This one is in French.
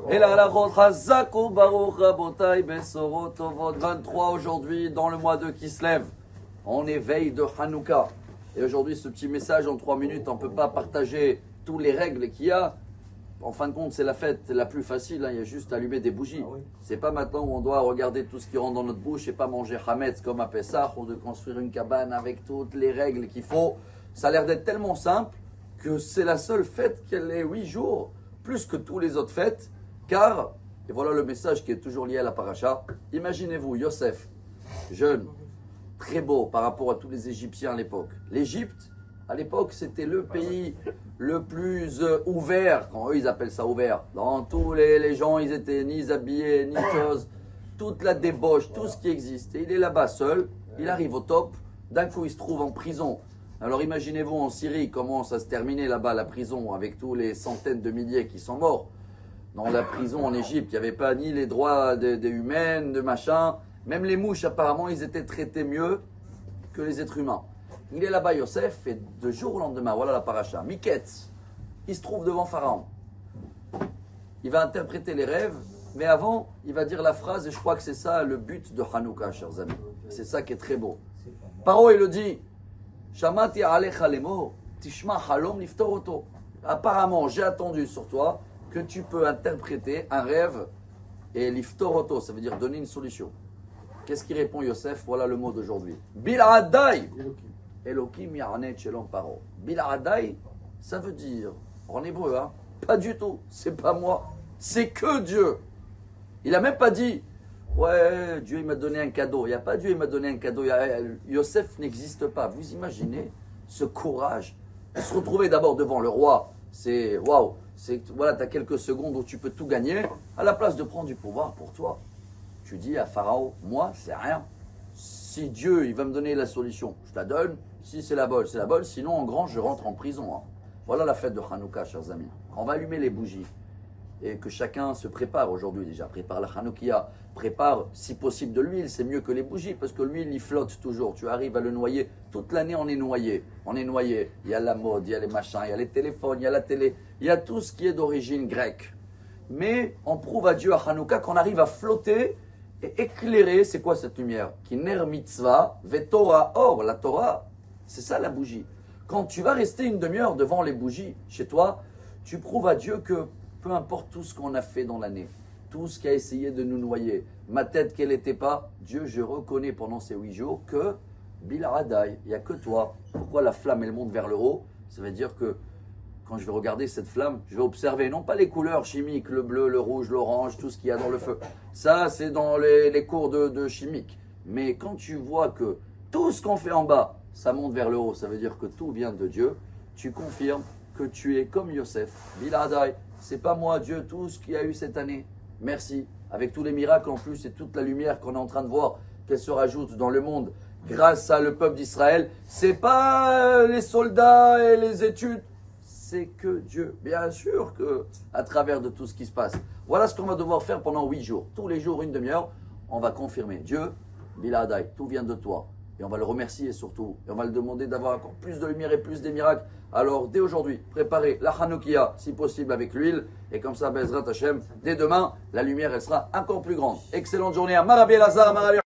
Et la halachot chazaku baruch rabotai besorot tovot 23 aujourd'hui dans le mois de Kislev. On est veille de Hanouka. Et aujourd'hui ce petit message en 3 minutes, on ne peut pas partager toutes les règles qu'il y a. En fin de compte, c'est la fête la plus facile, hein. Il y a juste à allumer des bougies. Ah oui. C'est pas maintenant où on doit regarder tout ce qui rentre dans notre bouche et pas manger Hametz comme à Pessah ou de construire une cabane avec toutes les règles qu'il faut. Ça a l'air d'être tellement simple que c'est la seule fête qu'elle est 8 jours, plus que toutes les autres fêtes. Car, et voilà le message qui est toujours lié à la paracha, imaginez-vous Yosef, jeune, très beau par rapport à tous les Égyptiens à l'époque. L'Égypte, à l'époque, c'était le pays le plus ouvert, quand eux ils appellent ça ouvert. Dans tous les gens, ils étaient ni habillés, ni chose, toute la débauche, tout ce qui existe. Et il est là-bas seul, il arrive au top, d'un coup il se trouve en prison. Alors imaginez-vous en Syrie, comment ça se terminait là-bas, la prison, avec tous les centaines de milliers qui sont morts. Dans la prison en Égypte, il n'y avait pas ni les droits des humains, de machin. Même les mouches, apparemment, ils étaient traités mieux que les êtres humains. Il est là-bas, Yosef, et de jour au lendemain, voilà la paracha. Miketz, il se trouve devant Pharaon. Il va interpréter les rêves, mais avant, il va dire la phrase, et je crois que c'est ça le but de Hanouka, chers amis. C'est ça qui est très beau. Paro, il le dit, Shamati alecha lemo, tishma halom liftor oto. Apparemment, j'ai attendu sur toi que tu peux interpréter un rêve et liftor oto, ça veut dire donner une solution. Qu'est-ce qui répond Yosef? Voilà le mot d'aujourd'hui. Bil'adai. Elohim Yarnet Shelom Paro. Bil'adai, ça veut dire, en hébreu, hein, pas du tout, c'est pas moi, c'est que Dieu. Il n'a même pas dit, ouais, Dieu il m'a donné un cadeau. Il n'y a pas Dieu il m'a donné un cadeau. Yosef n'existe pas. Vous imaginez ce courage de se retrouver d'abord devant le roi. C'est waouh, voilà, tu as quelques secondes où tu peux tout gagner, à la place de prendre du pouvoir pour toi. Tu dis à Pharaon, moi, c'est rien. Si Dieu, il va me donner la solution, je la donne. Si c'est la bonne, c'est la bonne. Sinon, en grand, je rentre en prison. Hein. Voilà la fête de Hanouka, chers amis. On va allumer les bougies. Et que chacun se prépare aujourd'hui déjà. Prépare la Hanoukia. Prépare, si possible, de l'huile. C'est mieux que les bougies parce que l'huile, il flotte toujours. Tu arrives à le noyer. Toute l'année, on est noyé. On est noyé. Il y a la mode, il y a les machins, il y a les téléphones, il y a la télé. Il y a tout ce qui est d'origine grecque. Mais on prouve à Dieu à Hanouka qu'on arrive à flotter et éclairer. C'est quoi cette lumière? Qui ner mitzvah, ve Torah. Or, la Torah, c'est ça la bougie. Quand tu vas rester une demi-heure devant les bougies chez toi, tu prouves à Dieu que peu importe tout ce qu'on a fait dans l'année, tout ce qui a essayé de nous noyer, ma tête qu'elle n'était pas, Dieu, je reconnais pendant ces 8 jours que Bil'adai, il n'y a que toi. Pourquoi la flamme, elle monte vers le haut? Ça veut dire que quand je vais regarder cette flamme, je vais observer non pas les couleurs chimiques, le bleu, le rouge, l'orange, tout ce qu'il y a dans le feu. Ça, c'est dans les cours de chimique. Mais quand tu vois que tout ce qu'on fait en bas, ça monte vers le haut, ça veut dire que tout vient de Dieu, tu confirmes que tu es comme Yosef. Bil'adai, c'est pas moi, Dieu, tout ce qu'il y a eu cette année. Merci. Avec tous les miracles en plus et toute la lumière qu'on est en train de voir, qu'elle se rajoute dans le monde grâce à le peuple d'Israël. C'est pas les soldats et les études, c'est que Dieu. Bien sûr que à travers de tout ce qui se passe. Voilà ce qu'on va devoir faire pendant 8 jours. Tous les jours, une demi-heure, on va confirmer. Dieu, Bil'adai, tout vient de toi. Et on va le remercier surtout. Et on va le demander d'avoir encore plus de lumière et plus des miracles. Alors, dès aujourd'hui, préparez la Hanoukia, si possible, avec l'huile. Et comme ça, Bezrat Hashem, dès demain, la lumière, elle sera encore plus grande. Excellente journée à Marabi Elazar, Marabi